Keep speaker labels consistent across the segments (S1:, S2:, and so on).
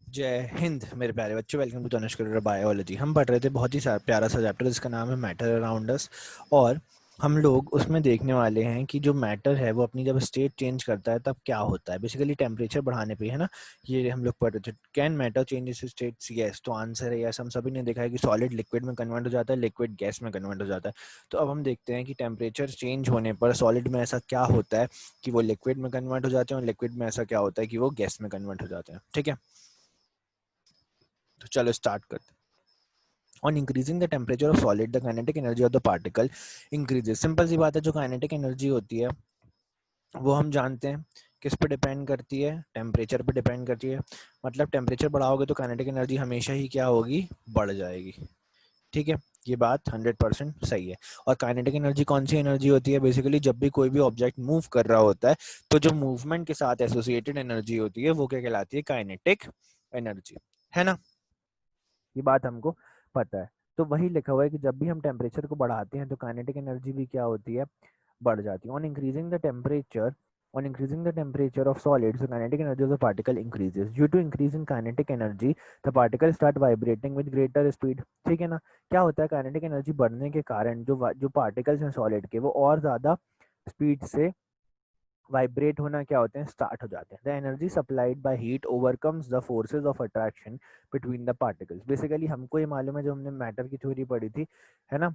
S1: जय हिंद मेरे प्यारे बच्चों, वेलकम टू तनुष्कर बायोलॉजी। हम पढ़ रहे थे बहुत ही प्यारा सा चैप्टर जिसका नाम है मैटर अराउंड अस। और हम लोग उसमें देखने वाले हैं कि जो मैटर है वो अपनी जब स्टेट चेंज करता है तब क्या होता है। बेसिकली टेम्परेचर बढ़ाने पे, है ना। ये हम लोग पढ़ रहे थे, can matter change it's states? Yes, तो आंसर है यस। हम सभी ने देखा है कि सॉलिड लिक्विड में कन्वर्ट हो जाता है, लिक्विड गैस में कन्वर्ट हो जाता है। तो अब हम देखते हैं कि टेम्परेचर चेंज होने पर सॉलिड में ऐसा क्या होता है कि वो लिक्विड में कन्वर्ट हो जाते हैं, और लिक्विड में ऐसा क्या होता है कि वो गैस में कन्वर्ट हो जाते हैं। ठीक है, तो चलो स्टार्ट करते हैं। On increasing the temperature of solid, the kinetic energy of the particle increases. Simple सी बात है, जो काइनेटिक एनर्जी होती है वो हम जानते हैं किस पे डिपेंड करती है, टेम्परेचर पे डिपेंड करती है। मतलब टेम्परेचर बढ़ाओगे तो काइनेटिक एनर्जी हमेशा ही क्या होगी, बढ़ जाएगी। ठीक है, ये बात 100% सही है। और काइनेटिक एनर्जी कौन सी एनर्जी होती है? बेसिकली जब भी कोई भी ऑब्जेक्ट मूव कर रहा होता है तो जो मूवमेंट के साथ एसोसिएटेड एनर्जी होती है वो क्या कहलाती है? काइनेटिक एनर्जी, है ना। ये बात हमको पता है। तो वही लिखा हुआ है कि जब भी हम टेम्परेचर को बढ़ाते हैं तो काइनेटिक एनर्जी भी क्या होती है, बढ़ जाती है। On increasing the temperature of solids, the kinetic energy of the particle increases. Due to increase in kinetic energy, the particle start vibrating with greater speed. ठीक है ना। क्या होता है, काइनेटिक एनर्जी बढ़ने के कारण जो पार्टिकल्स हैं सॉलिड के वो और ज्यादा स्पीड से वाइब्रेट होना क्या होते हैं, स्टार्ट हो जाते हैं। The energy supplied by heat overcomes the forces of attraction between the particles. Basically हमको ये मालूम है, जो हमने मैटर की थ्योरी पढ़ी थी, है ना।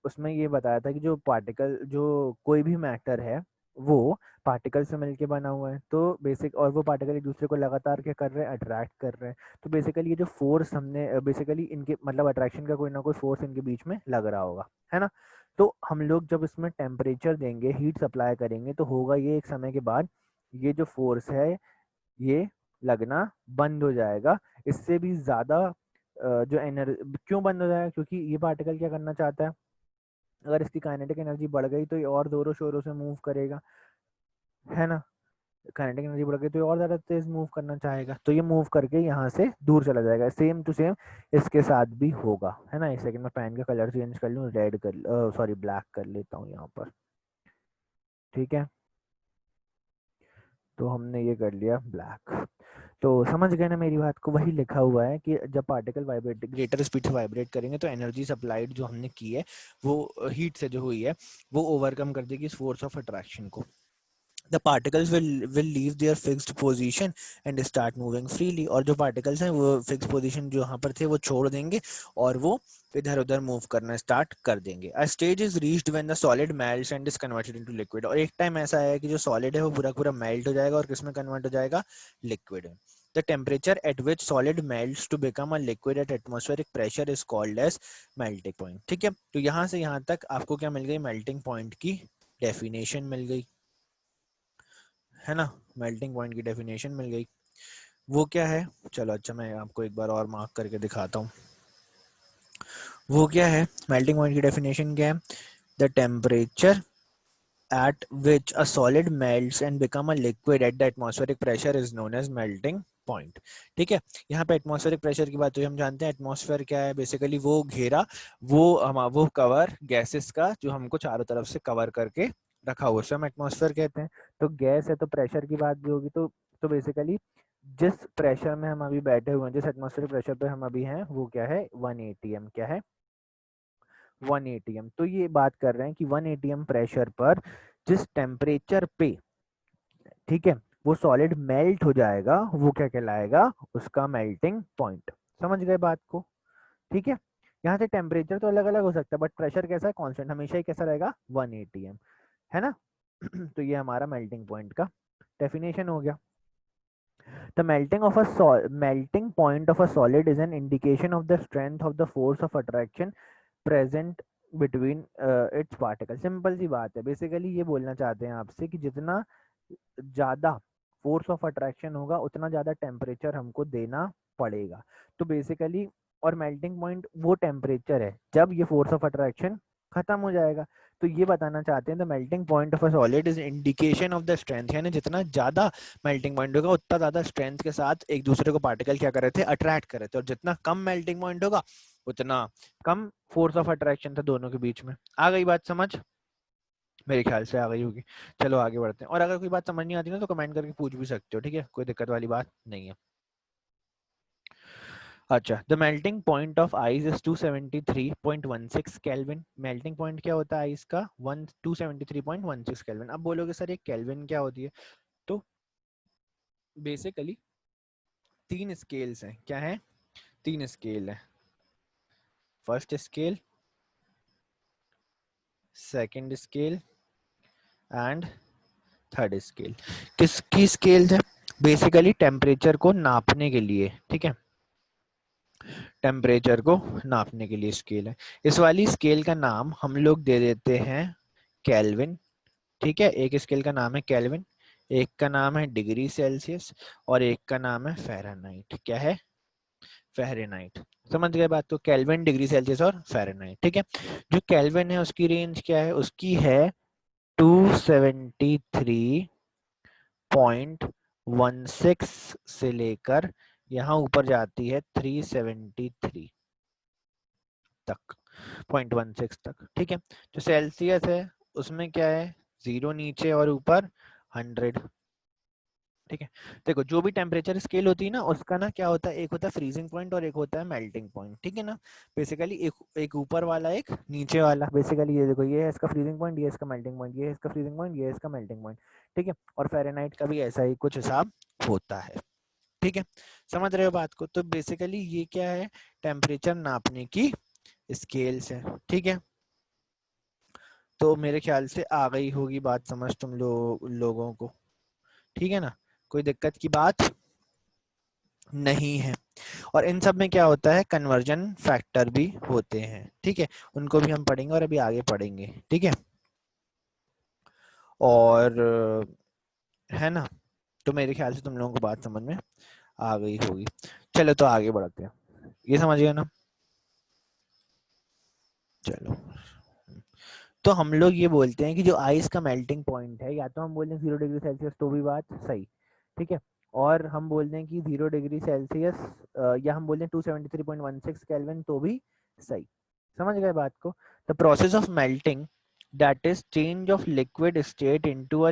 S1: उसमें ये बताया था कि जो कोई भी मैटर है वो पार्टिकल से मिलके बना हुआ है। तो बेसिक और वो पार्टिकल एक दूसरे को लगातार क्या कर रहे हैं, अट्रैक्ट कर रहे हैं। तो बेसिकली ये जो फोर्स हमने बेसिकली इनके मतलब अट्रैक्शन का कोई ना कोई फोर्स इनके बीच में लग रहा होगा, है ना। तो हम लोग जब इसमें टेम्परेचर देंगे, हीट सप्लाई करेंगे, तो होगा ये एक समय के बाद ये जो फोर्स है ये लगना बंद हो जाएगा। इससे भी ज़्यादा जो एनर्जी क्यों बंद हो जाएगा, क्योंकि ये पार्टिकल क्या करना चाहता है, अगर इसकी काइनेटिक एनर्जी बढ़ गई तो ये और जोरों शोरों से मूव करेगा, है ना। काइनेटिक एनर्जी बढ़ गई तो ये और ज़्यादा तेज मूव करना चाहेगा, तो ये मूव करके यहाँ से दूर चला जाएगा। सेम टू सेम इसके साथ भी होगा, है ना। एक सेकंड में पेन का कलर चेंज कर लूँ, रेड कर सॉरी ब्लैक कर लेता हूँ यहाँ पर। ठीक है, तो हमने ये कर लिया ब्लैक। तो समझ गए ना मेरी बात को। वही लिखा हुआ है कि जब पार्टिकल वाइब्रेट ग्रेटर स्पीड से वाइब्रेट करेंगे तो एनर्जी सप्लाइड जो हमने की है वो हीट से जो हुई है वो ओवरकम कर देगी इस फोर्स ऑफ अट्रैक्शन को। The particles will leave their fixed position and start moving freely। और जो particles हैं वो fixed position जो यहाँ पर थे वो छोड़ देंगे और वो इधर उधर मूव करना स्टार्ट कर देंगे। A stage is reached when the solid melts and is converted into liquid। और एक टाइम ऐसा है कि जो solid है वो पूरा पूरा मेल्ट हो जाएगा और किसमें कन्वर्ट हो जाएगा, लिक्विड में। The temperature at which solid melts to become a liquid at atmospheric pressure is called as melting point। ठीक है, तो यहाँ से यहाँ तक आपको क्या मिल गई, मेल्टिंग पॉइंट की डेफिनेशन मिल गई, है ना। मेल्टिंग पॉइंट की डेफिनेशन मिल गई। वो क्या है, चलो अच्छा मैं आपको एक बार और मार्क करके दिखाता हूँ। वो क्या है, मेल्टिंग पॉइंट की डेफिनेशन क्या है, the temperature at which a solid melts and become a liquid at the atmospheric pressure is known as melting point। ठीक है, यहाँ पे एटमॉस्फेरिक प्रेशर की बात हुई। हम जानते हैं एटमॉस्फेयर क्या है, बेसिकली वो घेरा, वो कवर गैसेस का जो हमको चारों तरफ से कवर करके रखा हुआ, उसे हम एटमॉस्फेयर कहते हैं। तो गैस है तो प्रेशर की बात भी होगी। तो बेसिकली जिस प्रेशर में हम अभी बैठे हुए हैं, जिस एटमॉस्फेरिक प्रेशर पे हम अभी हैं, वो क्या है, 1 atm। क्या है, 1 atm। तो ये बात कर रहे हैं कि 1 atm प्रेशर पर जिस टेम्परेचर पे, ठीक है, वो सॉलिड मेल्ट हो जाएगा, वो क्या कहलाएगा, उसका मेल्टिंग पॉइंट। समझ गए बात को? ठीक है, यहाँ से टेम्परेचर तो अलग अलग हो सकता है बट प्रेशर कैसा है, कांस्टेंट, हमेशा ही कैसा रहेगा, 1 atm, है ना। तो ये हमारा मेल्टिंग पॉइंट का डेफिनेशन हो गया। The melting point of a solid is an indication of the strength of the force of attraction present between its particles। Simple सी बात है, बेसिकली ये बोलना चाहते हैं आपसे कि जितना ज़्यादा फोर्स ऑफ अट्रैक्शन होगा उतना ज़्यादा टेम्परेचर हमको देना पड़ेगा। तो बेसिकली और मेल्टिंग पॉइंट वो टेम्परेचर है जब ये फोर्स ऑफ अट्रैक्शन खत्म हो जाएगा। तो ये बताना चाहते हैं the melting point of a solid is indication of the strength, यानी जितना ज़्यादा मेल्टिंग पॉइंट होगा उतना ज़्यादा स्ट्रेंथ के साथ एक दूसरे को पार्टिकल क्या कर रहे थे, अट्रैक्ट कर रहे थे। और जितना कम मेल्टिंग पॉइंट होगा उतना कम फोर्स ऑफ अट्रैक्शन था दोनों के बीच में। आ गई बात समझ? मेरे ख्याल से आ गई होगी। चलो आगे बढ़ते हैं, और अगर कोई बात समझ नहीं आती ना तो कमेंट करके पूछ भी सकते हो, ठीक है, कोई दिक्कत वाली बात नहीं है। अच्छा, the melting point of ice is 273.16 kelvin. Melting point क्या होता है आइस का? 273.16 केल्विन। अब बोलोगे सर ये केल्विन क्या होती है? तो बेसिकली 3 स्केल्स हैं। क्या है? 3 स्केल है। First scale, second scale and third scale. किसकी स्केल है? बेसिकली टेम्परेचर को नापने के लिए, ठीक है, टेम्परेचर को नापने के लिए स्केल है। इस वाली स्केल का नाम हम लोग दे देते हैं केल्विन, ठीक है। एक स्केल का नाम है केल्विन, एक का नाम है डिग्री सेल्सियस और एक का नाम है फ़ारेनहाइट। क्या है? फ़ारेनहाइट। समझ गए बात को? केल्विन, डिग्री सेल्सियस और फ़ारेनहाइट, ठीक है। जो केल्विन है उसकी रेंज क्या है? उसकी है 273.16 से लेकर यहाँ ऊपर जाती है 373 तक, 0.16 तक, ठीक है। जो सेल्सियस है उसमें क्या है? 0 नीचे और ऊपर 100, ठीक है। देखो जो भी टेम्परेचर स्केल होती है ना उसका ना क्या होता है, एक होता है फ्रीजिंग पॉइंट और एक होता है मेल्टिंग पॉइंट, ठीक है ना। बेसिकली एक ऊपर वाला एक नीचे वाला। बेसिकली ये देखो, ये है इसका फ्रीजिंग पॉइंट, ये इसका मेल्टिंग पॉइंट, ये है इसका फ्रीजिंग पॉइंट, ये है इसका मेल्टिंग पॉइंट, ठीक है। और फ़ारेनहाइट का भी ऐसा ही कुछ हिसाब होता है, ठीक है। समझ रहे हो बात को? तो बेसिकली ये क्या है? टेम्परेचर नापने की स्केल्स है, ठीक है। तो मेरे ख्याल से आ गई होगी बात समझ तुम लोगों को, ठीक है ना। कोई दिक्कत की बात नहीं है। और इन सब में क्या होता है? कन्वर्जन फैक्टर भी होते हैं, ठीक है। उनको भी हम पढ़ेंगे और अभी आगे पढ़ेंगे, ठीक है। और है ना, तो मेरे ख्याल से तुम लोगों को बात समझ में आ गई होगी। चलो तो आगे बढ़ते हैं। ये समझ गए ना? चलो, तो हम लोग ये बोलते हैं कि जो आइस का मेल्टिंग पॉइंट है, या तो हम बोलते हैं 0 डिग्री सेल्सियस, तो भी बात सही, ठीक है। और हम बोलते हैं कि 0 डिग्री सेल्सियस, या हम बोलते हैं 273.16 केल्विन, तो भी सही। समझ गए बात को? The process of melting, that is change of liquid state into a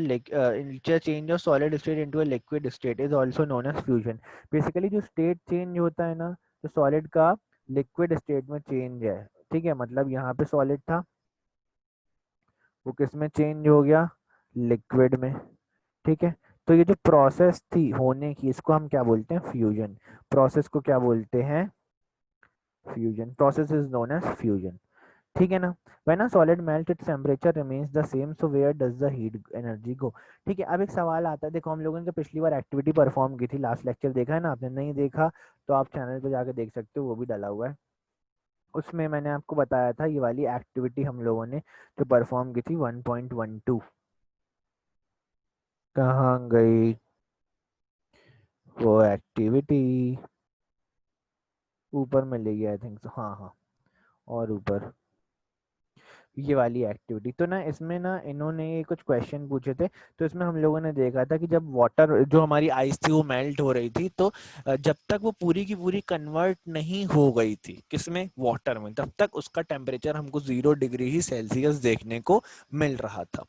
S1: change of solid state into a liquid state, is also known as fusion। Basically जो स्टेट चेंज होता है ना, तो सॉलिड का लिक्विड स्टेट में change है, ठीक है। मतलब यहाँ पे सॉलिड था, वो किस में चेंज हो गया? लिक्विड में, ठीक है। तो ये जो प्रोसेस थी होने की, इसको हम क्या बोलते हैं? फ्यूजन। प्रोसेस को क्या बोलते हैं? Fusion. Process is known as fusion, ठीक है ना। When a solid melt its temperature remains the same, so where does the heat energy go? ठीक है। अब एक सवाल आता है, देखो हम लोगों ने तो पिछली बार एक्टिविटी परफॉर्म की थी, लास्ट लेक्चर देखा है ना आपने? नहीं देखा तो आप चैनल पे जाके देख सकते हो, वो भी डाला हुआ है। उसमें मैंने आपको बताया था ये वाली एक्टिविटी हम लोगों ने जो परफॉर्म की थी 1.12। कहाँ गई वो एक्टिविटी? ऊपर में ले गया आई थिंक, हाँ हाँ, और ऊपर ये वाली एक्टिविटी। तो ना इसमें ना इन्होंने कुछ क्वेश्चन पूछे थे। तो इसमें हम लोगों ने देखा था कि जब वाटर, जो हमारी आइस थी, वो मेल्ट हो रही थी, तो जब तक वो पूरी की पूरी कन्वर्ट नहीं हो गई थी किसमें? वाटर में, तब तक उसका टेम्परेचर हमको 0 डिग्री ही सेल्सियस देखने को मिल रहा था।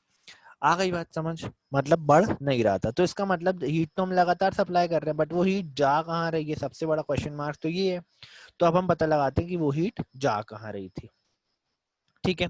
S1: आ गई बात समझ? मतलब बढ़ नहीं रहा था। तो इसका मतलब हीट तो हम लगातार सप्लाई कर रहे हैं, बट वो हीट जा कहाँ रही है? सबसे बड़ा क्वेश्चन मार्क तो ये है। तो अब हम पता लगाते हैं कि वो हीट जा कहाँ रही थी, ठीक है।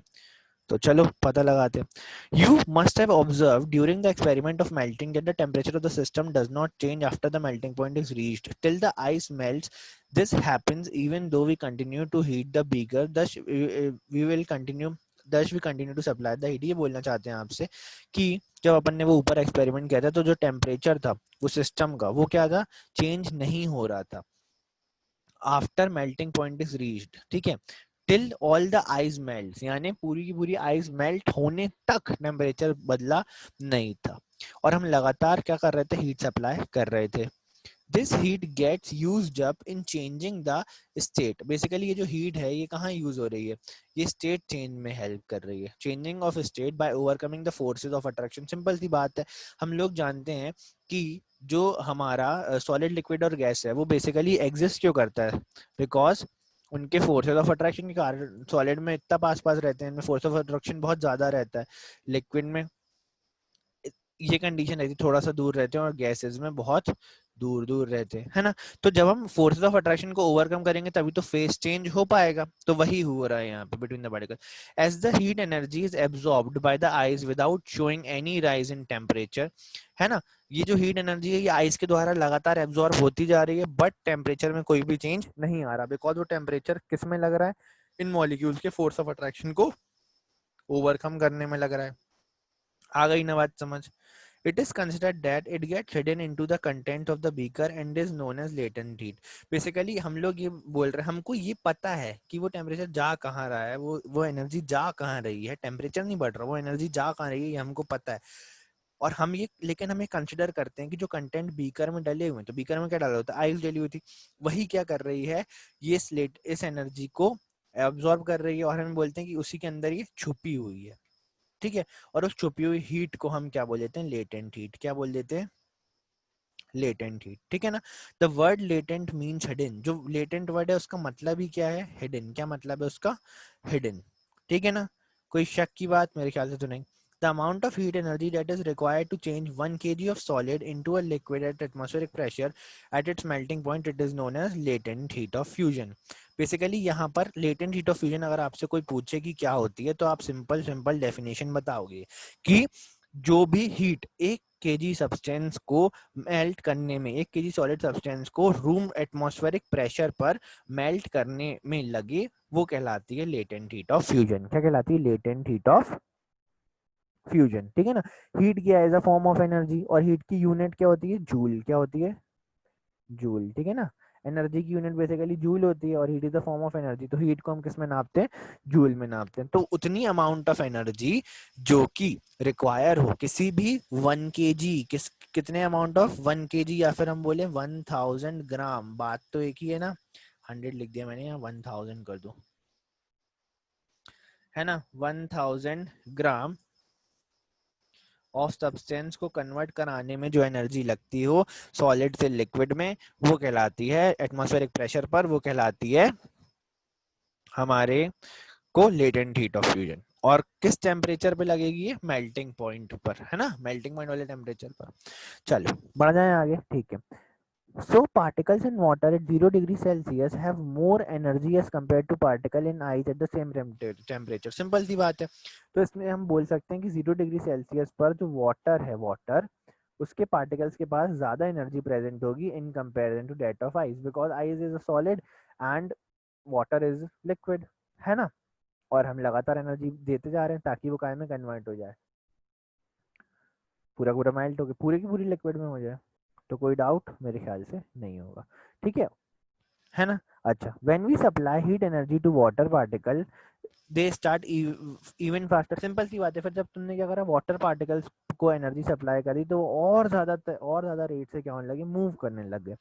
S1: तो चलो पता लगाते हैं। You must have observed during the experiment of melting that the temperature of the system does not change after the melting point is reached till the ice melts. This happens even though we continue to heat the beaker. Thus we will continue thus we continue to supply the heat। ये बोलना चाहते हैं आपसे कि जब अपन ने वो ऊपर एक्सपेरिमेंट किया था, तो जो टेम्परेचर था वो सिस्टम का, वो क्या था? चेंज नहीं हो रहा था after melting point is reached, ठीक है। Till all the ice melt, यानी पूरी की पूरी आइस मेल्ट होने तक टेम्परेचर बदला नहीं था। और हम लगातार क्या कर रहे थे? हीट सप्लाई कर रहे थे। This heat gets used up in changing the state. Basically ये जो हीट है ये कहाँ यूज हो रही है? ये स्टेट चेंज में हेल्प कर रही है, changing of state by overcoming the forces of attraction. Simple सी बात है, हम लोग जानते हैं कि जो हमारा सॉलिड, लिक्विड और गैस है, वो बेसिकली एग्जिस्ट क्यों करता है? बिकॉज उनके फोर्सेस ऑफ अट्रैक्शन के कारण। सॉलिड में इतना पास पास रहते हैं, इनमें फोर्स ऑफ अट्रैक्शन बहुत ज्यादा रहता है, लिक्विड में ये कंडीशन रहती है, थोड़ा सा दूर रहते हैं और गैसेस में बहुत दूर दूर रहते हैं, है ना। तो जब हम फोर्सेस ऑफ अट्रैक्शन को ओवरकम करेंगे तभी तो फेस चेंज हो पाएगा। तो वही हो रहा है यहाँ पे between the particle. As the heat energy is absorbed by the ice without showing any rise in temperature, है ना। ये जो हीट एनर्जी है ये आइस के द्वारा लगातार एब्जॉर्ब होती जा रही है, बट टेम्परेचर में कोई भी चेंज नहीं आ रहा, बिकॉज वो टेम्परेचर किस में लग रहा है, इन मॉलिक्यूल्स के फोर्स ऑफ अट्रैक्शन को ओवरकम करने में लग रहा है। आ गई ना बात समझ। It is considered that it gets hidden into the content of the beaker and is known as latent heat. Basically हम लोग ये बोल रहे हैं, हमको ये पता है कि वो टेम्परेचर जा कहाँ रहा है, वो एनर्जी जा कहाँ रही है, टेम्परेचर नहीं बढ़ रहा, वो एनर्जी जा कहाँ रही है ये हमको पता है। और हम ये, लेकिन हम ये कंसिडर करते हैं कि जो कंटेंट बीकर में डले हुए हैं, तो बीकर में क्या डाला होता है, आइस डली हुई थी, वही क्या कर रही है, ये स्लेट इस एनर्जी को एब्जॉर्ब कर रही है, और हम बोलते हैं कि उसी के अंदर ये छुपी हुई है, ठीक है। और उस छुपी हुई हीट को हम क्या बोल देते हैं, लेटेंट हीट। क्या बोल देते हैं, लेटेंट हीट, ठीक है ना। The word latent means hidden, जो लेटेंट वर्ड है उसका मतलब ही क्या है, हिडन। क्या मतलब है उसका, हिडन, ठीक है ना। कोई शक की बात, मेरे ख्याल से तो नहीं। The amount of heat energy that is required to change 1 kg of solid into a liquid at atmospheric pressure at its melting point, it is known as latent heat of fusion. Basically यहाँ पर latent heat of fusion अगर आपसे कोई पूछे कि क्या होती है, तो आप सिंपल डेफिनेशन बताओगे कि जो भी हीट 1 केजी सब्सटेंस को मेल्ट करने में, 1 केजी सॉलिड सब्सटेंस को रूम एटमॉस्फेरिक प्रेशर पर मेल्ट करने में लगे, वो कहलाती है लेटेंट हीट ऑफ फ्यूजन। क्या कहलाती है, लेटेंट हीट ऑफ फ्यूजन, ठीक है ना। हीट क्या है, as a form of energy, और हीट की यूनिट क्या होती है, जूल। क्या होती है, जूल, ठीक है ना। एनर्जी की यूनिट बेसिकली जूल होती है, और heat is the form of energy, तो हीट को हम किस में नापते हैं, जूल में नापते हैं। तो उतनी अमाउंट ऑफ एनर्जी जो कि रिक्वायर हो किसी भी 1 केजी, कितने अमाउंट ऑफ 1 केजी, या फिर हम बोले 1000 ग्राम, बात तो एक ही है ना। 100 लिख दिया मैंने, यहाँ 1000 कर दो, है ना। 1000 ग्राम ऑफ सब्सटेंस को कन्वर्ट कराने में जो एनर्जी लगती हो सॉलिड से लिक्विड में, वो कहलाती है एटमॉस्फेरिक प्रेशर पर, वो कहलाती है हमारे को लेटेंट हीट ऑफ फ्यूजन। और किस टेम्परेचर पे लगेगी ये, मेल्टिंग पॉइंट पर, है ना, मेल्टिंग पॉइंट वाले टेम्परेचर पर। चलो बढ़ जाए आगे, ठीक है। So particles in water at 0 degree Celsius have more energy as compared to particle in ice at the same temperature. Simple सी बात है। तो इसमें हम बोल सकते हैं कि 0 डिग्री सेल्सियस पर जो वाटर है, वाटर उसके पार्टिकल्स के पास ज़्यादा एनर्जी प्रेजेंट होगी in comparison to that of ice, because ice is a solid and water is liquid, है ना। और हम लगातार एनर्जी देते जा रहे हैं ताकि वो काय में कन्वर्ट हो जाए, पूरा पूरा मेल्ट होकर पूरी की पूरी लिक्विड में हो जाए। तो कोई डाउट मेरे ख्याल से नहीं होगा, ठीक है ना। अच्छा, when we supply heat energy to water particle they start even faster, simple सी बात है। फिर जब तुमने क्या करा, वाटर पार्टिकल्स को एनर्जी सप्लाई करी, तो और ज्यादा रेट से क्या होने लगे, मूव करने लग गए।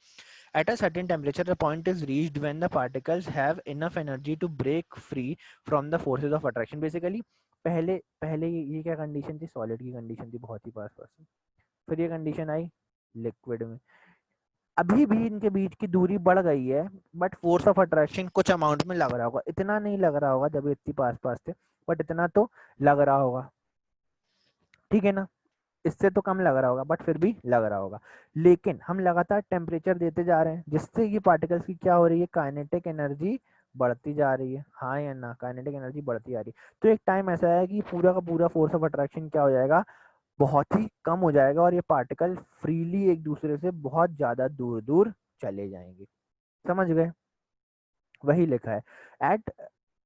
S1: At a certain temperature the point is reached when the particles have enough energy to break free from the forces of attraction. Basically पहले पहले ये क्या कंडीशन थी, सॉलिड की कंडीशन थी, बहुत ही पास पास। फिर ये कंडीशन आई लिक्विड में। अभी भी इनके बीच की दूरी बढ़ गई है, बट फोर्स ऑफ अट्रैक्शन कुछ अमाउंट में लग रहा होगा, इतना नहीं लग रहा होगा जब इतनी पास पास थे, बट इतना तो लग रहा होगा, ठीक है ना। इससे तो कम लग रहा होगा, बट फिर भी लग रहा होगा। लेकिन हम लगातार टेम्परेचर देते जा रहे हैं, जिससे ये पार्टिकल्स की क्या हो रही है, काइनेटिक एनर्जी बढ़ती जा रही है, हाँ या ना, काइनेटिक एनर्जी बढ़ती जा रही है। तो एक टाइम ऐसा है कि पूरा का पूरा फोर्स ऑफ अट्रैक्शन क्या हो जाएगा, बहुत ही कम हो जाएगा, और ये पार्टिकल फ्रीली एक दूसरे से बहुत ज़्यादा दूर दूर चले जाएंगे। समझ गए, वही लिखा है। एट,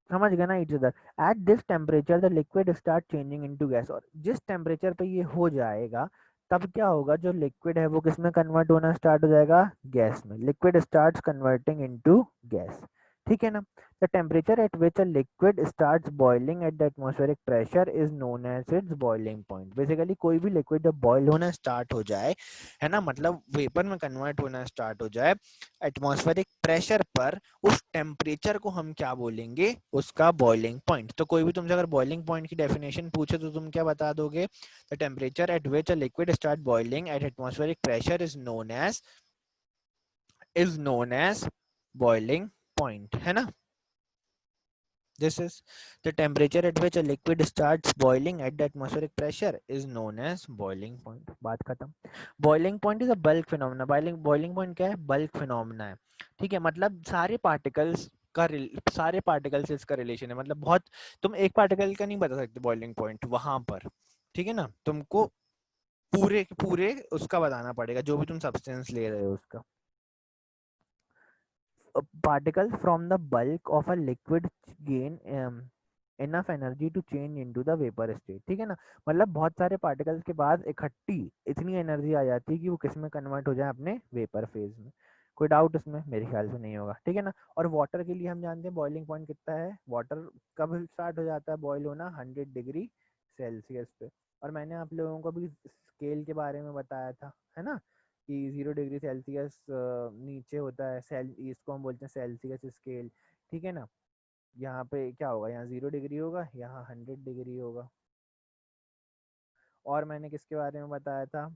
S1: समझ गए ना, इट्स इधर। At this temperature the liquid start changing into gas, और जिस टेम्परेचर पे ये हो जाएगा, तब क्या होगा, जो लिक्विड है वो किस में कन्वर्ट होना स्टार्ट हो जाएगा, गैस में। Liquid starts converting into gas, ठीक है ना। The temperature at which a liquid starts boiling at the atmospheric pressure is known as its boiling point. Basically कोई भी लिक्विड जब बॉयल होना स्टार्ट हो जाए, है ना, मतलब वेपर में कन्वर्ट होना स्टार्ट हो जाए एटमॉस्फेरिक प्रेशर पर, उस टेम्परेचर को हम क्या बोलेंगे, उसका बॉइलिंग पॉइंट। तो कोई भी तुमसे अगर बॉइलिंग पॉइंट की डेफिनेशन पूछे तो तुम क्या बता दोगे, the temperature at which a liquid start boiling at atmospheric pressure is known as boiling point, है ना। This is the temperature at which a liquid starts boiling at the atmospheric pressure is known as boiling point. बात खत्म. Boiling point is a bulk phenomena. Boiling point क्या है? Bulk phenomena है. ठीक है, मतलब सारे particles का सारे particles से इसका relation है. मतलब बहुत, तुम एक particle का नहीं बता सकते boiling point वहां पर. ठीक है ना, तुमको पूरे पूरे उसका बताना पड़ेगा, जो भी तुम substance ले रहे हो उसका. Particles from the bulk of a liquid gain enough energy to change into the vapor state. ठीक है ना, मतलब बहुत सारे पार्टिकल्स के बाद इकट्ठी इतनी एनर्जी आ जाती है कि वो किस में कन्वर्ट हो जाए, अपने वेपर फेज में. कोई डाउट इसमें? मेरे ख्याल से नहीं होगा. ठीक है ना. और वाटर के लिए हम जानते हैं बॉइलिंग पॉइंट कितना है. वाटर कब स्टार्ट हो जाता है बॉयल होना? 100 डिग्री सेल्सियस पे. और मैंने आप लोगों को भी स्केल के बारे में बताया था, है ना, कि 0 डिग्री सेल्सियस नीचे होता है सेल, इसको हम बोलते हैं सेल्सियस स्केल. ठीक है ना. यहाँ पे क्या होगा? यहाँ 0 डिग्री होगा, यहाँ 100 डिग्री होगा. और मैंने किसके बारे में बताया था?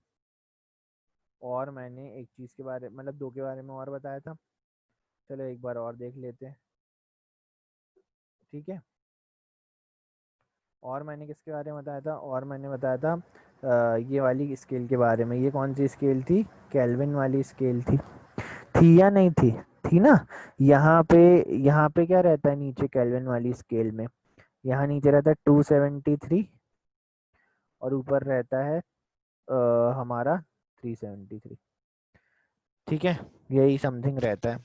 S1: और मैंने एक चीज़ के बारे, मतलब दो के बारे में और बताया था. चलो एक बार और देख लेते हैं. ठीक है. और मैंने किसके बारे में बताया था? और मैंने बताया था ये वाली स्केल के बारे में. ये कौन सी स्केल थी? केल्विन वाली स्केल थी या नहीं थी? थी ना. यहाँ पे यहाँ पे क्या रहता है नीचे केल्विन वाली स्केल में? यहाँ नीचे रहता है 273 और ऊपर रहता है हमारा 373. ठीक है, यही समथिंग रहता है.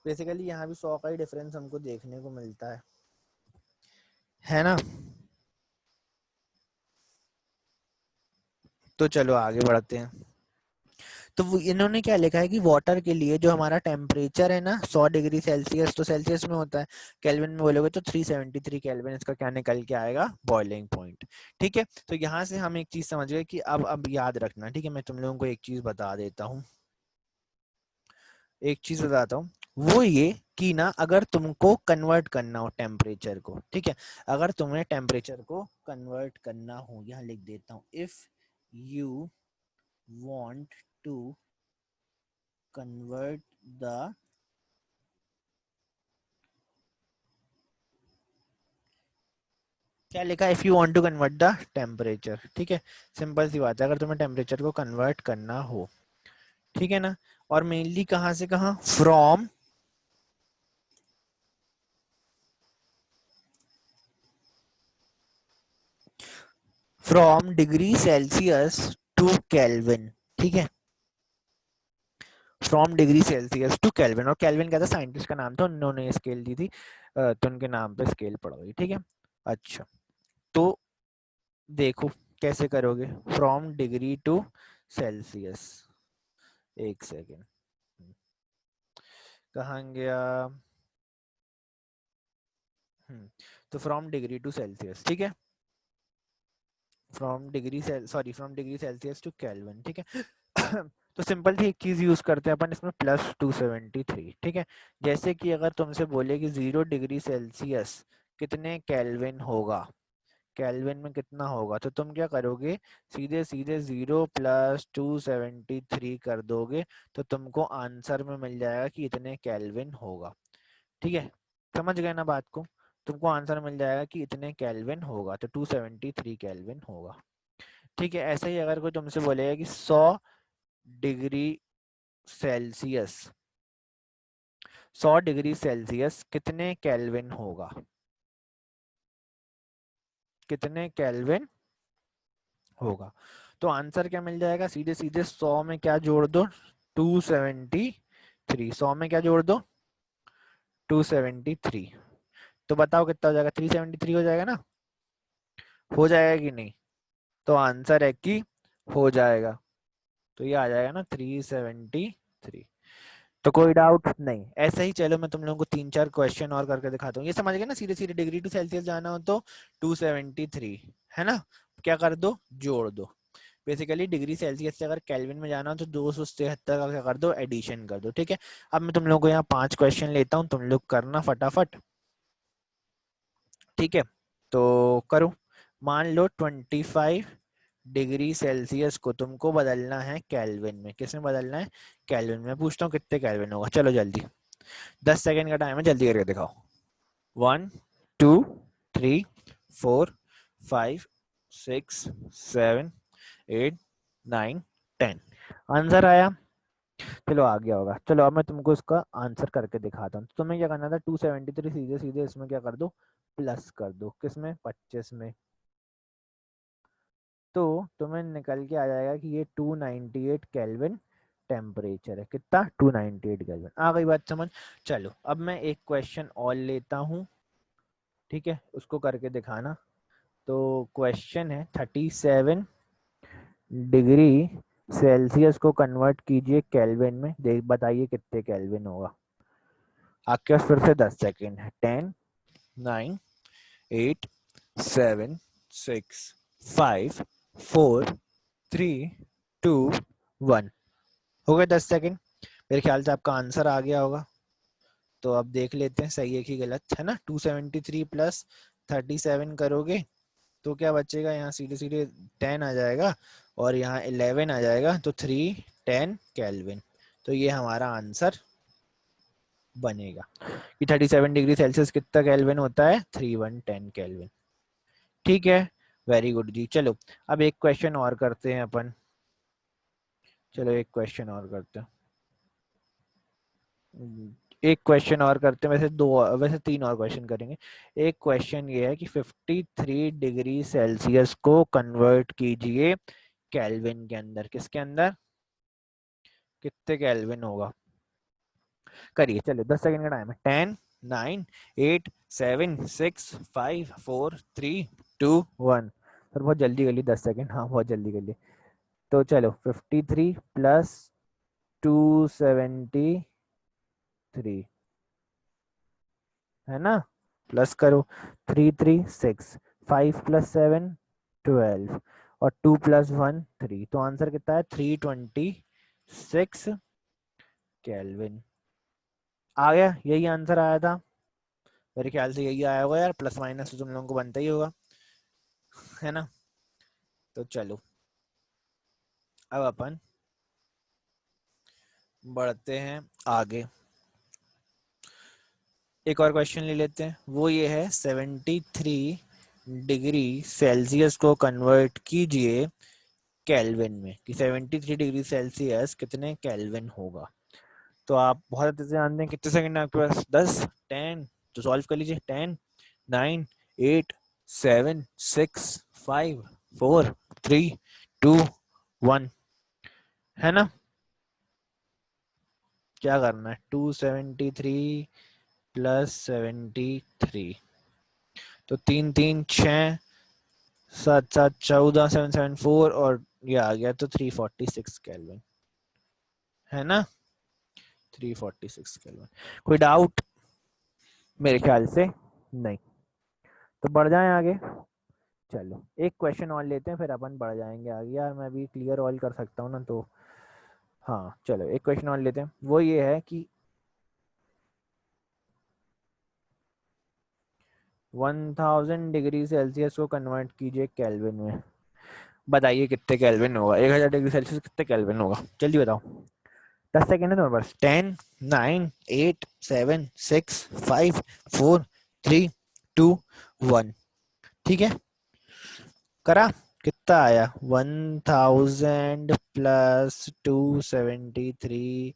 S1: बेसिकली यहाँ भी 100 का ही डिफरेंस हमको देखने को मिलता है ना. तो चलो आगे बढ़ते हैं. तो इन्होंने क्या लिखा है कि वाटर के लिए जो हमारा टेम्परेचर है ना 100 डिग्री सेल्सियस, तो सेल्सियस में होता है, केल्विन में बोलोगे तो 373 केल्विन इसका क्या निकल के आएगा? Boiling point. ठीक है. तो यहाँ से हम एक चीज समझ गए कि अब याद रखना. ठीक है, मैं तुम लोगों को एक चीज बता देता हूँ. एक चीज बताता हूँ, वो ये कि ना, अगर तुमको कन्वर्ट करना हो टेम्परेचर को, ठीक है, अगर तुम्हें टेम्परेचर को कन्वर्ट करना हो, यहाँ लिख देता हूँ, if you want to convert the क्या लिखा है? If you want to convert the temperature. ठीक है, सिंपल सी बात है, अगर तुम्हें टेम्परेचर को कन्वर्ट करना हो. ठीक है ना. और मेनली कहाँ से कहाँ? From degree Celsius to kelvin. ठीक है, from degree Celsius to kelvin. और केल्विन क्या था? साइंटिस्ट का नाम था, उन्होंने स्केल दी थी, तो उनके नाम पे स्केल पड़ गई. ठीक है. अच्छा, तो देखो कैसे करोगे. फ्रॉम डिग्री टू सेल्सियस, एक सेकेंड, कहाँ गया? तो फ्रॉम डिग्री टू सेल्सियस. ठीक है, from degree Celsius to kelvin. ठीक है. तो सिंपल थी एक चीज यूज करते हैं अपन इसमें, +273. ठीक है. जैसे कि अगर तुमसे बोले कि 0 डिग्री सेल्सियस कितने केल्विन होगा, केल्विन में कितना होगा, तो तुम क्या करोगे? सीधे सीधे 0 + 273 कर दोगे, तो तुमको आंसर में मिल जाएगा कि इतने केल्विन होगा. ठीक है, समझ गए ना बात को? तुमको आंसर मिल जाएगा कि इतने केल्विन होगा, तो 273 केल्विन होगा. ठीक है. ऐसे ही अगर कोई तुमसे बोलेगा कि 100 डिग्री सेल्सियस 100 डिग्री सेल्सियस कितने केल्विन होगा, कितने केल्विन होगा, तो आंसर क्या मिल जाएगा? सीधे सीधे 100 में क्या जोड़ दो? 273. 100 में क्या जोड़ दो? 273. तो बताओ कितना हो जाएगा? 373 हो जाएगा ना? हो जाएगा कि नहीं? तो आंसर है कि हो जाएगा. तो ये आ जाएगा ना 373. तो कोई डाउट नहीं. ऐसे ही चलो मैं तुम लोगों को 3-4 क्वेश्चन और करके दिखाता हूँ. ये समझ गए ना? सीधे सीधे डिग्री टू सेल्सियस जाना हो तो 273, है ना, क्या कर दो? जोड़ दो. बेसिकली डिग्री सेल्सियस से अगर केल्विन में जाना हो तो 273 का क्या कर दो? एडिशन कर दो. ठीक है. अब मैं तुम लोगों को यहाँ 5 क्वेश्चन लेता हूँ, तुम लोग करना फटाफट. ठीक है, तो करो. मान लो 25 डिग्री सेल्सियस को तुमको बदलना है केल्विन में. किसमें बदलना है? केल्विन में. पूछता हूँ कितने केल्विन होगा. चलो जल्दी, 10 सेकंड का टाइम है, जल्दी करके दिखाओ. 1 2 3 4 5 6 7 8 9 10। आंसर आया। चलो आ गया होगा। चलो अब मैं तुमको इसका आंसर करके दिखाता हूँ। तो तुम्हें क्या करना था, 273 सीधे सीधे इसमें क्या कर दो, प्लस कर दो। किसमें, 25 में। तो तुम्हें निकल के आ जाएगा कि ये 298 केल्विन टेम्परेचर है। कितना, 298 केल्विन। आ गई बात समझ। चलो अब मैं एक क्वेश्चन और लेता हूँ, ठीक है, उसको करके दिखाना। तो क्वेश्चन है 37 डिग्री सेल्सियस को कन्वर्ट कीजिए केल्विन में, देख बताइए कितने केल्विन होगा। आपके पास फिर से 10 सेकेंड है। 10 9 8 7 6 5 4 3 2 1। हो गए 10 सेकेंड। मेरे ख्याल से आपका आंसर आ गया होगा। तो अब देख लेते हैं सही है कि गलत है ना। 273 प्लस 37 करोगे तो क्या बचेगा, यहाँ सीधे सीधे 10 आ जाएगा और यहाँ 11 आ जाएगा, तो 310 केल्विन। तो ये हमारा आंसर बनेगा कि 37 डिग्री सेल्सियस कितना केल्विन होता है, 3110 केल्विन। ठीक है, वेरी गुड जी। चलो अब एक क्वेश्चन और करते हैं अपन। चलो एक क्वेश्चन और करते हैं, एक क्वेश्चन और करते हैं। वैसे दो, वैसे तीन और क्वेश्चन करेंगे। एक क्वेश्चन ये है कि 53 डिग्री सेल्सियस को कन्वर्ट कीजिए केल्विन के अंदर। किसके अंदर, कितने केल्विन होगा, करिए। चलो 10 सेकंड का टाइम है। 10 9 8 7 6 5 4 3 2 1। सर बहुत जल्दी कर ली, 10 सेकंड, हाँ बहुत जल्दी कर ली। तो चलो 53 प्लस 273 है ना, प्लस करो। 3 3 6, 5 प्लस 7 12 और 2 प्लस 1 3। तो आंसर कितना है, 326 केल्विन। आ गया, यही आंसर आया था। मेरे ख्याल से यही आया होगा यार, प्लस माइनस तो तुम लोगों को बनता ही होगा, है ना। तो चलो अब अपन बढ़ते हैं आगे। एक और क्वेश्चन ले लेते हैं। वो ये है 73 डिग्री सेल्सियस को कन्वर्ट कीजिए केल्विन में, कि 73 डिग्री सेल्सियस कितने केल्विन होगा। तो आप बहुत अच्छे से जानते हैं। कितने सेकंड है आपके पास, 10 10। तो सॉल्व कर लीजिए। 10 9 8 7 6 5 4 3 2 1, है ना। क्या करना है, 273 प्लस 73, तो 3 3 6 7 7 14 7 7 4 और ये आ गया तो 346 केल्विन, है ना। 346 केल्विन। कोई डाउट, मेरे ख्याल से नहीं। तो बढ़ जाएं आगे। चलो एक क्वेश्चन और लेते हैं, फिर अपन बढ़ जाएंगे आगे। यार मैं भी क्लियर ऑल कर सकता हूँ ना, तो हाँ चलो एक क्वेश्चन और लेते हैं। वो ये है कि 1000 डिग्री सेल्सियस को कन्वर्ट कीजिए केल्विन में। बताइए कितने केल्विन होगा। 1000 डिग्री सेल्सियस कितने केल्विन होगा, जल्दी बताओ। 10 सेकेंड है तुम्हारे पास। 10 9 8 7 6 5 4 3 2 1। ठीक है, करा। कितना आया, 1000 प्लस 273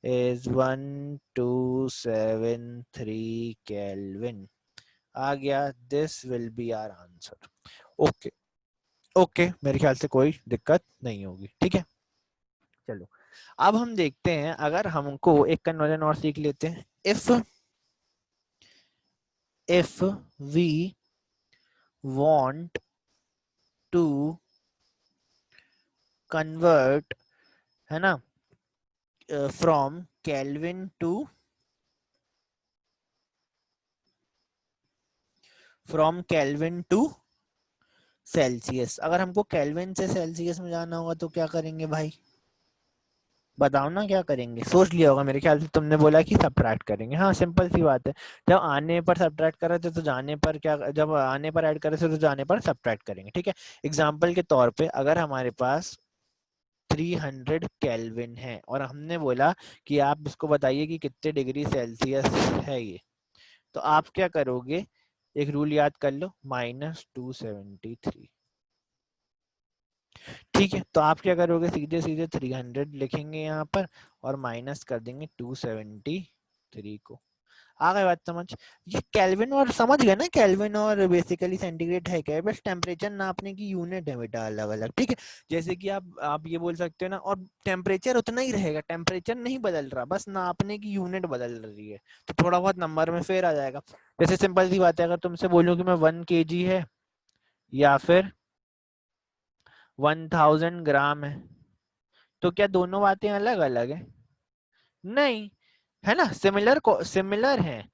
S1: इज 1273 केल्विन। आ गया, this will be our answer. Okay okay, मेरे ख्याल से कोई दिक्कत नहीं होगी। ठीक है, चलो अब हम देखते हैं। अगर हमको एक कन्वर्जन और सीख लेते हैं। If we want to convert, है ना, from kelvin to, from kelvin to Celsius. अगर हमको केल्विन से सेल्सियस में जाना होगा तो क्या करेंगे भाई, बताओ ना क्या करेंगे। सोच लिया होगा मेरे ख्याल से, तुमने बोला कि सब्ट्रैक्ट करेंगे। हाँ सिंपल सी बात है। जब आने पर सब्ट्रैक्ट कर रहे थे तो जाने पर क्या, जब आने पर ऐड कर रहे थे तो जाने पर सब्ट्रैक्ट करेंगे। ठीक है, एग्जाम्पल के तौर पे अगर हमारे पास 300 केल्विन है और हमने बोला कि आप इसको बताइए कि कितने डिग्री सेल्सियस है ये, तो आप क्या करोगे, एक रूल याद कर लो, -273। ठीक है, तो आप क्या करोगे, सीधे सीधे 300 लिखेंगे यहाँ पर और माइनस कर देंगे 273 को। आ गए बात समझ। ये केल्विन और समझ गए ना, केल्विन और बेसिकली सेंटीग्रेड है क्या, बस टेम्परेचर नापने की यूनिट है बेटा अलग अलग। ठीक है, जैसे कि आप ये बोल सकते हो ना, और टेम्परेचर उतना ही रहेगा, टेम्परेचर नहीं बदल रहा, बस नापने की यूनिट बदल रही है, तो थोड़ा बहुत नंबर में फेर आ जाएगा। जैसे सिंपल सी बात है, अगर तुमसे बोलूं कि मैं 1 kg है या फिर 1000 ग्राम है, तो क्या दोनों बातें अलग अलग है? नहीं, है ना, सिमिलर को सिमिलर है।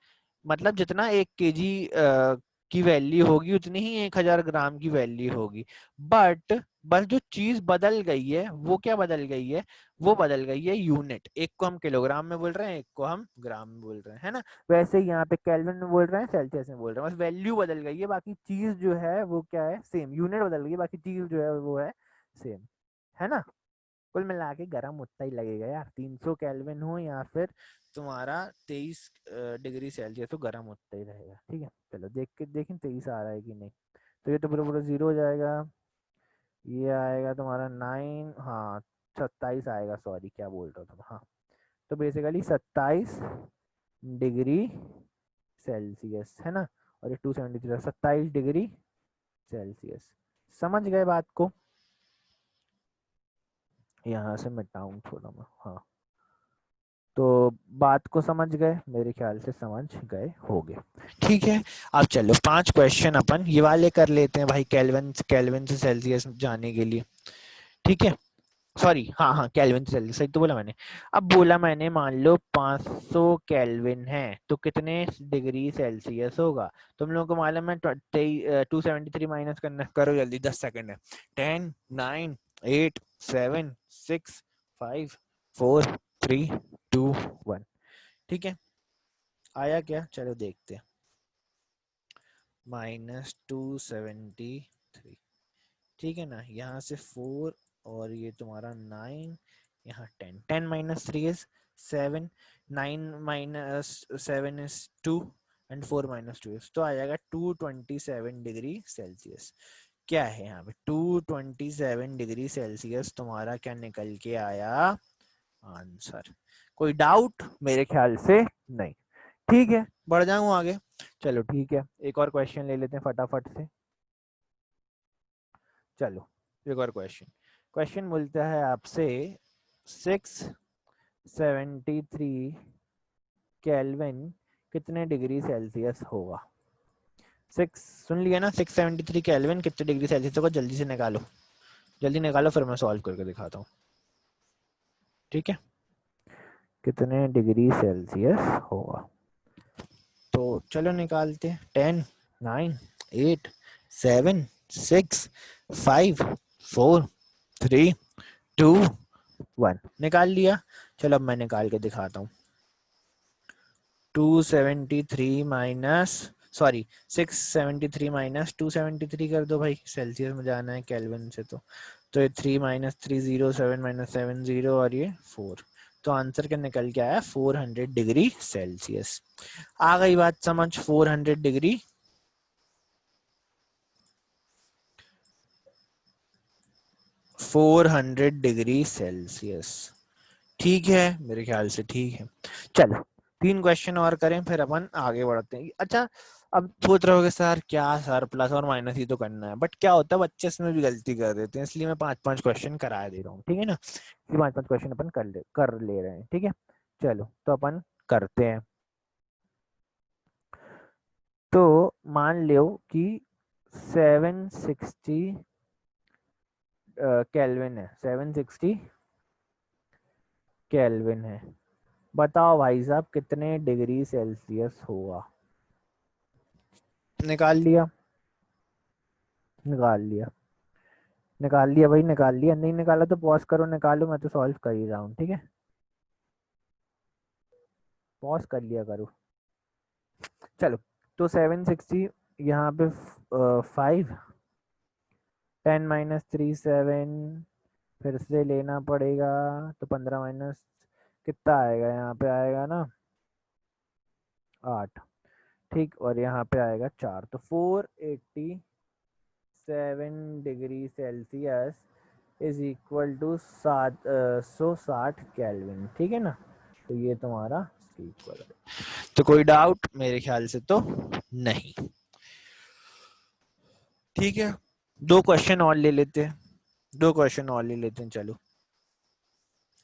S1: मतलब जितना 1 kg की वैल्यू होगी उतनी ही 1000 ग्राम की वैल्यू होगी, बट बस जो चीज बदल गई है वो क्या बदल गई है, वो बदल गई है यूनिट। एक को हम किलोग्राम में बोल रहे हैं, एक को हम ग्राम में बोल रहे हैं, है ना। वैसे ही यहाँ पे केल्विन में बोल रहे हैं, सेल्सियस में बोल रहे हैं, बस वैल्यू बदल गई है, बाकी चीज जो है वो क्या है, सेम। यूनिट बदल गई है, बाकी चीज जो है वो है सेम, है ना। कुल मिला के गर्म उतना ही लगेगा यार, 300 केल्विन हो या फिर तुम्हारा 23 डिग्री सेल्सियस, तो गर्म उतना ही रहेगा। ठीक है, चलो देख के देखें 23 आ रहा है कि नहीं। तो ये तो पूरा पूरा जीरो हो जाएगा, ये आएगा तुम्हारा 9, हाँ 27 आएगा, सॉरी क्या बोल रहा था, हाँ। तो बेसिकली 27 डिग्री सेल्सियस, है ना। और ये 273, 27 डिग्री सेल्सियस। समझ गए बात को? यहाँ से मिटाऊं थोड़ा मैं, हाँ। तो बात को समझ गए, मेरे ख्याल से समझ गए होगे। ठीक है, अब चलो 5 क्वेश्चन अपन ये वाले कर लेते हैं भाई, केल्विन केल्विन से सेल्सियस जाने के लिए। ठीक है, सॉरी, हाँ हाँ केल्विन से सेल्सियस, सही तो बोला मैंने। अब बोला मैंने, मान लो 500 केल्विन है तो कितने डिग्री सेल्सियस होगा। तुम लोगों को मालूम है 273 माइनस करना, करो जल्दी, 10 सेकंड है। 10 9 8 7 6 5 4 3 2 1। ठीक है, आया क्या, चलो देखते हैं। -273, ठीक है ना, यहाँ से 4 और ये तुम्हारा 9, यहाँ 10, 10 minus 3 is 7, 9 minus 7 is 2 and 4 minus 2 is, तो आ जाएगा 227 डिग्री सेल्सियस। क्या है यहाँ पे, 227 डिग्री सेल्सियस तुम्हारा क्या निकल के आया आंसर। कोई डाउट? मेरे ख्याल से नहीं। ठीक है, बढ़ जाऊं आगे। चलो ठीक है, एक और क्वेश्चन ले लेते हैं फटाफट से। चलो एक और क्वेश्चन। क्वेश्चन बोलता है आपसे 673 केल्विन कितने डिग्री सेल्सियस होगा। 6 सुन लिया ना, 673 केल्विन कितने डिग्री सेल्सियस होगा, जल्दी से निकालो, जल्दी निकालो, फिर मैं सॉल्व करके दिखाता हूँ। ठीक है, कितने डिग्री सेल्सियस होगा, तो चलो निकालते हैं। 10 9 8 7 6 5 4 3 2 1 निकाल लिया। चलो अब मैं निकाल के दिखाता हूँ। 273 माइनस, सॉरी 673 माइनस 273 कर दो भाई, सेल्सियस में जाना है केल्विन से, तो ये 3 माइनस 3 0, 7 माइनस 7 0 और ये 4, तो आंसर क्या निकल के आया 400 डिग्री सेल्सियस। आ गई बात समझ, 400 डिग्री, 400 डिग्री सेल्सियस। ठीक है, मेरे ख्याल से ठीक है। चलो 3 क्वेश्चन और करें फिर अपन आगे बढ़ते हैं। अच्छा, अब सोच रहे होगे सर क्या सर, प्लस और माइनस ही तो करना है, बट क्या होता है बच्चे इसमें भी गलती कर देते हैं, इसलिए मैं 5-5 क्वेश्चन करा दे रहा हूँ। ठीक है ना, 5-5 क्वेश्चन अपन कर ले रहे हैं। ठीक है, चलो तो अपन करते हैं। तो मान लो कि 760 केल्विन है, 760 केल्विन है, बताओ भाई साहब कितने डिग्री सेल्सियस होगा। निकाल लिया, निकाल लिया, निकाल लिया भाई, निकाल लिया। नहीं निकाला तो पॉज करो, निकालो, मैं तो सॉल्व कर ही रहा हूँ। ठीक है, पॉज कर लिया करो। चलो, तो 760 यहाँ पे 5, 10 माइनस 3 7, फिर से लेना पड़ेगा, तो 15 माइनस कितना आएगा, यहाँ पे आएगा ना 8, ठीक, और यहाँ पे आएगा 4, तो 487 degree Celsius is equal to 760 kelvin, ठीक है ना। तो ये तुम्हारा इक्वल है। तो कोई डाउट मेरे ख्याल से तो नहीं। ठीक है, 2 क्वेश्चन और ले लेते हैं, 2 क्वेश्चन और ले लेते हैं। चलो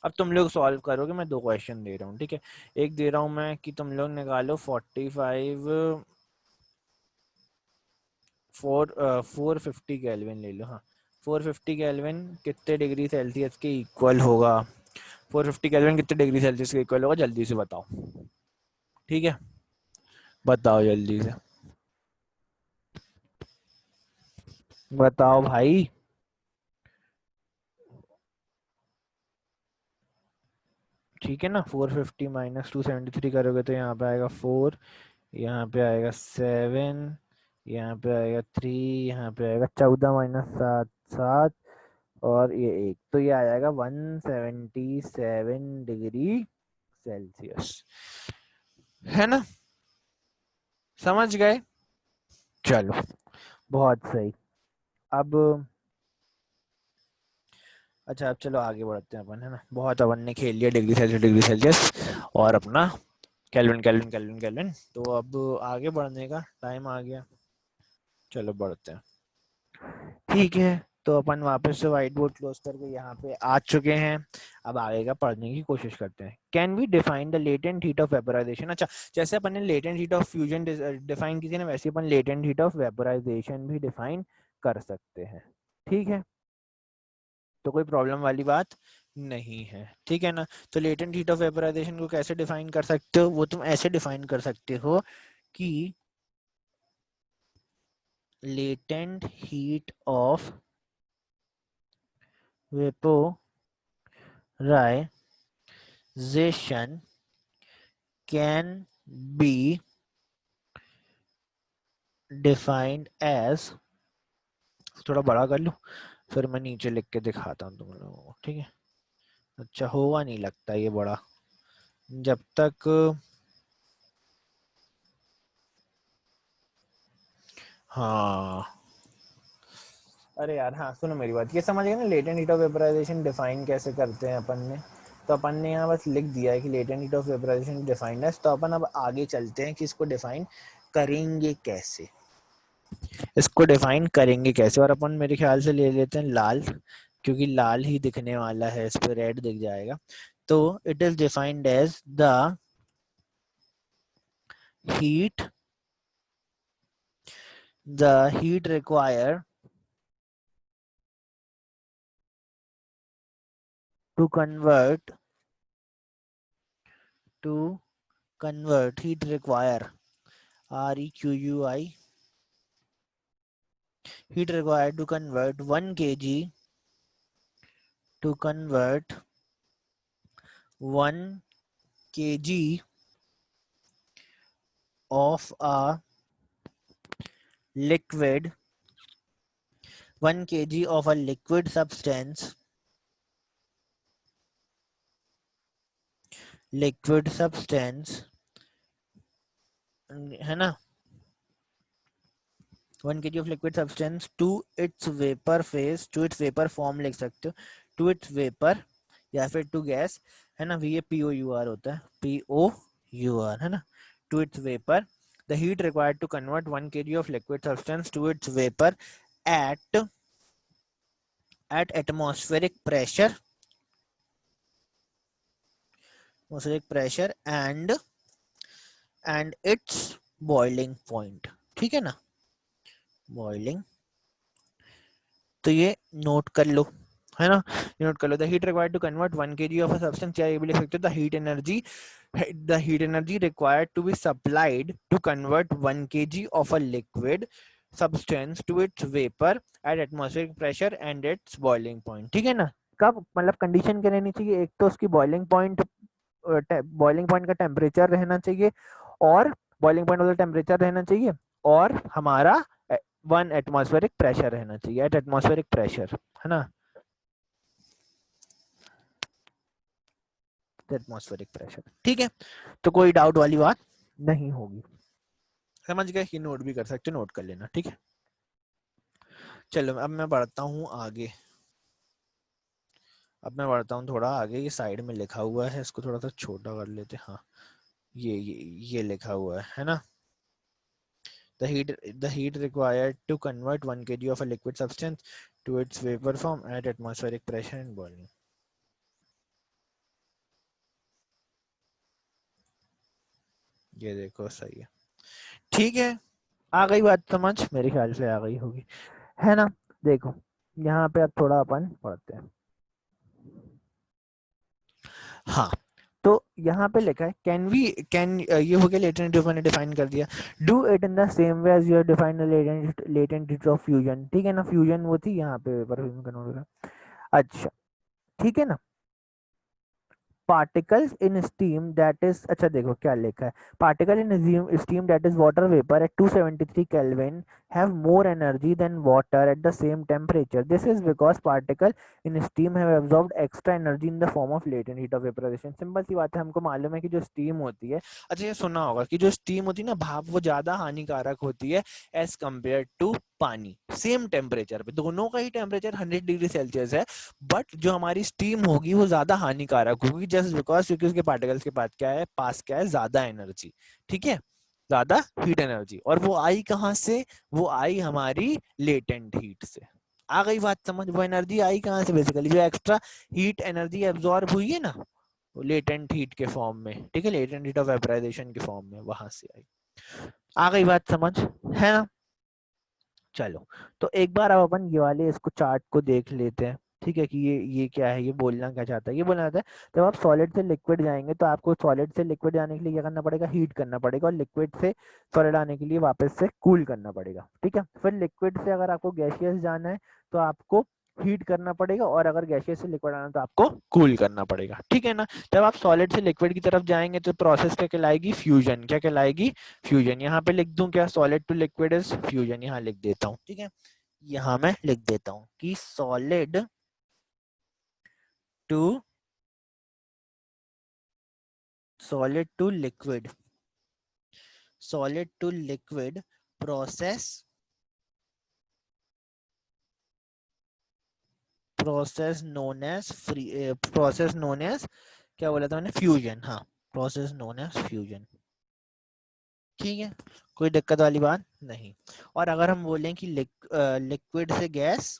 S1: अब तुम लोग सॉल्व करोगे, मैं 2 क्वेश्चन दे रहा हूँ, ठीक है। एक दे रहा हूँ मैं कि तुम लोग निकालो 450 केल्विन ले लो। हाँ, 450 केल्विन कितने डिग्री सेल्सियस के इक्वल होगा? 450 केल्विन कितने डिग्री सेल्सियस के इक्वल होगा, जल्दी से बताओ। ठीक है, बताओ जल्दी से, बताओ भाई। ठीक है ना, 450 माइनस 273 करोगे तो यहाँ पे आएगा 4, यहाँ पे आएगा 7, यहाँ पे आएगा 3, यहाँ पे आएगा 14 माइनस 7 7, और ये 1, तो ये आ जाएगा 177 डिग्री सेल्सियस, है ना। समझ गए? चलो बहुत सही। अब अच्छा, अब चलो आगे बढ़ते हैं अपन, है ना। बहुत अपन ने खेल लिया डिग्री सेल्सियस और अपना केल्विन केल्विन केल्विन केल्विन। तो अब आगे बढ़ने का टाइम आ गया, चलो बढ़ते हैं। ठीक है, तो अपन वापस से व्हाइट बोर्ड क्लोज करके यहाँ पे आ चुके हैं। अब आगे का पढ़ने की कोशिश करते हैं। Can we define the latent heat of vaporisation? अच्छा, जैसे अपन ने latent heat of fusion define की थी ना, वैसे अपन लेटेंट हीट ऑफ वेपोराइजेशन भी डिफाइन कर सकते हैं। ठीक है, तो कोई प्रॉब्लम वाली बात नहीं है, ठीक है ना। तो लेटेंट हीट ऑफ वेपोराइजेशन को कैसे डिफाइन कर सकते हो? वो तुम ऐसे डिफाइन कर सकते हो कि latent heat of vaporisation can be defined as, थोड़ा बड़ा कर लूं फिर मैं नीचे लिख के दिखाता हूँ तुम लोगों को, ठीक है। अच्छा, होगा नहीं लगता ये बड़ा, जब तक, हाँ अरे यार, हाँ सुनो मेरी बात, ये समझ गए ना latent heat of vaporisation define कैसे करते हैं अपन ने। तो अपन ने यहाँ बस लिख दिया है कि latent heat of vaporisation defined है। तो अपन अब आगे चलते हैं कि इसको डिफाइन करेंगे कैसे, इसको डिफाइन करेंगे कैसे। और अपन मेरे ख्याल से ले लेते हैं लाल, क्योंकि लाल ही दिखने वाला है, इस पे रेड दिख जाएगा। तो it is defined as the heat the heat required to convert heat require REQUI, heat required to convert 1 kg to convert 1 kg of a liquid, 1 kg of a liquid substance, है ना, 1 kg of liquid substance to its vapor phase, to its vapor form लिख सकते हो, to its vapor या फिर to gas, है ना। ये POUR होता है, POUR, है ना, to its vapor, the heat required to convert 1 kg of liquid substance to its vapor at atmospheric pressure and its boiling point, ठीक है ना, बॉइलिंग। तो ये नोट कर लो, है ना, नोट कर लो। The heat required to convert 1 kg of a substance, या ये भी लिख सकते हो the heat energy required to be supplied to convert 1 kg of a liquid substance to its vapor at atmospheric pressure and its boiling point, ठीक है ना। कब, मतलब कंडीशन क्या रहनी चाहिए? एक तो उसकी बॉइलिंग पॉइंट का टेम्परेचर रहना चाहिए, और बॉइलिंग पॉइंट वाला टेम्परेचर रहना चाहिए, और हमारा 1 एटमॉस्फेरिक प्रेशर रहना चाहिए, एट एटमॉस्फेरिक प्रेशर, है ना, एटमॉस्फेरिक प्रेशर, ठीक है। तो कोई डाउट वाली बात नहीं होगी। समझ गए? ये नोट भी कर सकते हो, नोट कर लेना, ठीक है। चलो अब मैं बढ़ता हूँ आगे। अब मैं बढ़ता हूँ थोड़ा आगे। ये साइड में लिखा हुआ है, इसको थोड़ा सा छोटा कर लेते हैं। हाँ, ये लिखा हुआ है ना। The heat required to convert 1 kg of a liquid substance to its vapor form at atmospheric pressure and volume. ये देखो सही है, ठीक है। आ गई बात समझ? मेरे ख्याल से आ गई होगी, है ना। देखो यहाँ पे अब थोड़ा अपन पढ़ते हैं। हाँ, तो यहाँ पे लिखा है कैन ये हो गया लेटेंट हीट, मैंने डिफाइन कर दिया। Do it in the same way as you define latent heat of fusion, ठीक है ना। फ्यूजन वो थी यहाँ पे परफ्यूम कन्वर्टर। अच्छा, ठीक है ना। Particles in steam that is, अच्छा देखो क्या लिखा है। Particle in steam that is water vapour eight 273 kelvin have more energy than water at the same temperature. This is because particle in steam have absorbed extra energy in the form of latent heat of vaporization. Simple सी बात है, हमको मालूम है कि जो steam होती है, अच्छा ये सुना होगा कि जो स्टीम होती है ना, भाप, वो ज्यादा हानिकारक होती है एज कम्पेयर टू पानी। सेम टेम्परेचर पे, दोनों का ही टेम्परेचर 100 डिग्री सेल्सियस है, बट जो हमारी स्टीम होगी वो ज्यादा हानिकारक होगी, जस्ट बिकॉज क्योंकि उसके पार्टिकल्स के पास क्या है, ज्यादा एनर्जी, ठीक है, ज्यादा हीट एनर्जी। और वो आई कहाँ से? वो आई हमारी लेटेंट हीट से। आ गई बात समझ? वो एनर्जी आई कहाँ से? बेसिकली जो एक्स्ट्रा हीट एनर्जी एब्जॉर्ब हुई है ना, वो लेटेंट हीट के फॉर्म में, ठीक है, लेटेंट हीट ऑफ वेपराइजेशन के फॉर्म में, वहां से आई। आ गई बात समझ, है ना। चलो, तो एक बार अब अपन ये वाले इसको चार्ट को देख लेते हैं, ठीक है, कि ये क्या है, ये बोलना क्या चाहता है। ये बोलना चाहता है जब आप सॉलिड से लिक्विड जाएंगे तो आपको सॉलिड से लिक्विड जाने के लिए क्या करना पड़ेगा, हीट करना पड़ेगा, और लिक्विड से सॉलिड आने के लिए वापस से कूल करना पड़ेगा, ठीक है। फिर लिक्विड से अगर आपको गैसियस जाना है तो आपको हीट करना पड़ेगा, और अगर गैसियस से लिक्विड आना है तो आपको कूल करना पड़ेगा, ठीक है ना। जब आप सॉलिड से लिक्विड की तरफ जाएंगे तो प्रोसेस क्या कहलाएगी? फ्यूजन। क्या कहलाएगी? फ्यूजन। यहाँ पे लिख दूं क्या? Solid to liquid is fusion, यहाँ लिख देता हूँ, ठीक है। यहाँ मैं लिख देता हूँ कि to solid to liquid, solid to liquid process, process known as free, process known as, क्या बोला था मैंने? फ्यूजन। हाँ, प्रोसेस नोन एज फ्यूजन, ठीक है, कोई दिक्कत वाली बात नहीं। और अगर हम बोलें कि लिक्विड से gas,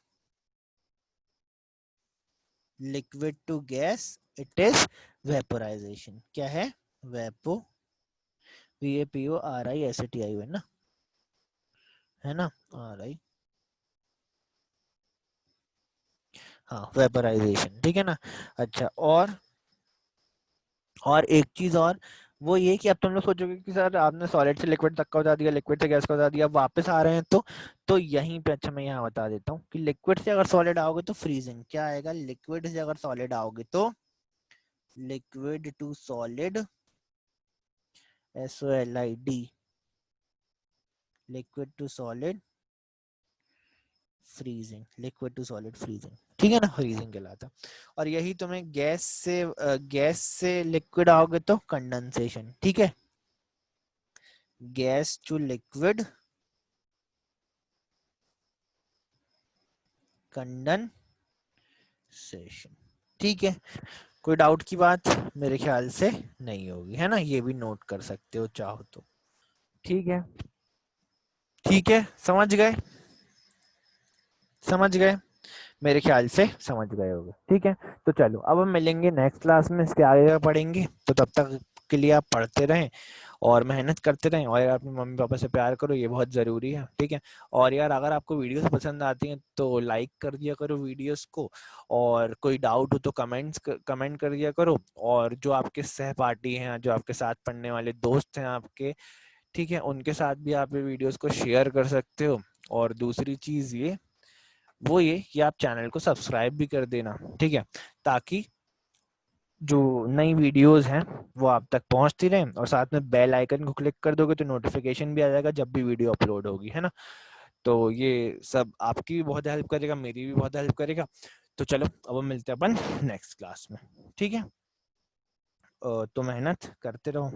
S1: liquid to gas, it is vaporisation. क्या है? वेपो, VAPORIZATI है ना, है ना, RI, हाँ, वेपोराइजेशन, ठीक है ना। अच्छा, और एक चीज और, वो ये कि अब तुम लोग सोचोगे कि सर आपने सॉलिड से लिक्विड तक का बता दिया, लिक्विड से गैस का बता दिया, वापस आ रहे हैं तो यहीं पे, अच्छा मैं यहाँ बता देता हूँ कि लिक्विड से अगर सॉलिड आओगे तो फ्रीजिंग। क्या आएगा? लिक्विड से अगर सॉलिड आओगे तो liquid to solid, SOLID, liquid to solid freezing, liquid to solid freezing, ठीक है ना, फ्रीजिंग कहलाता। और यही तुम्हें गैस से लिक्विड आओगे तो कंडेंसेशन, ठीक है, गैस टू लिक्विड कंडेंसेशन, ठीक है। कोई डाउट की बात मेरे ख्याल से नहीं होगी, है ना। ये भी नोट कर सकते हो चाहो तो, ठीक है, ठीक है, समझ गए? समझ गए? मेरे ख्याल से समझ गए होगे, ठीक है। तो चलो अब हम मिलेंगे नेक्स्ट क्लास में, इसके आगे का पढ़ेंगे। तो तब तक के लिए आप पढ़ते रहें और मेहनत करते रहें, और यार अपने मम्मी पापा से प्यार करो, ये बहुत ज़रूरी है, ठीक है। और यार अगर आपको वीडियोस पसंद आती हैं तो लाइक कर दिया करो वीडियोस को, और कोई डाउट हो तो कमेंट कर दिया करो। और जो आपके सहपाठी हैं, जो आपके साथ पढ़ने वाले दोस्त हैं आपके, ठीक है, उनके साथ भी आप ये वीडियोस को शेयर कर सकते हो। और दूसरी चीज़ ये कि आप चैनल को सब्सक्राइब भी कर देना, ठीक है, ताकि जो नई वीडियोस हैं वो आप तक पहुंचती रहें। और साथ में बेल आइकन को क्लिक कर दोगे तो नोटिफिकेशन भी आ जाएगा जब भी वीडियो अपलोड होगी, है ना। तो ये सब आपकी भी बहुत हेल्प करेगा, मेरी भी बहुत हेल्प करेगा। तो चलो अब हम मिलते हैं अपन नेक्स्ट क्लास में, ठीक है। तो मेहनत करते रहो।